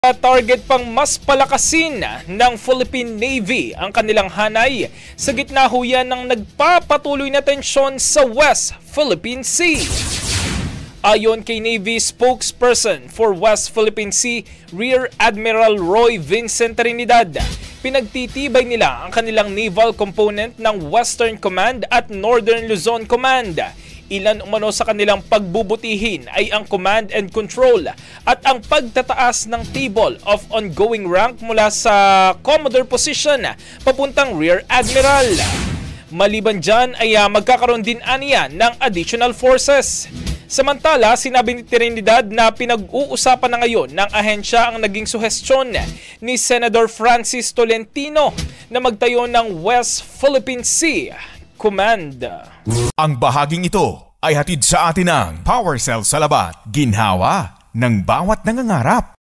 Target pang mas palakasin ng Philippine Navy ang kanilang hanay sa gitna huyan ng nagpapatuloy na tensyon sa West Philippine Sea. Ayon kay Navy spokesperson for West Philippine Sea, Rear Admiral Roy Vincent Trinidad, pinagtitibay nila ang kanilang naval component ng Western Command at Northern Luzon Command. Ilan umano sa kanilang pagbubutihin ay ang command and control at ang pagtataas ng table of ongoing rank mula sa Commodore position papuntang Rear Admiral. Maliban dyan ay magkakaroon din aniya ng additional forces. Samantala, sinabi ni Trinidad na pinag-uusapan na ngayon ng ahensya ang naging suhestyon ni Senator Francis Tolentino na magtayo ng West Philippine Sea Command. Ang bahaging ito ay hatid sa atin ng PowerCell Salabat, ginhawa ng bawat nangangarap.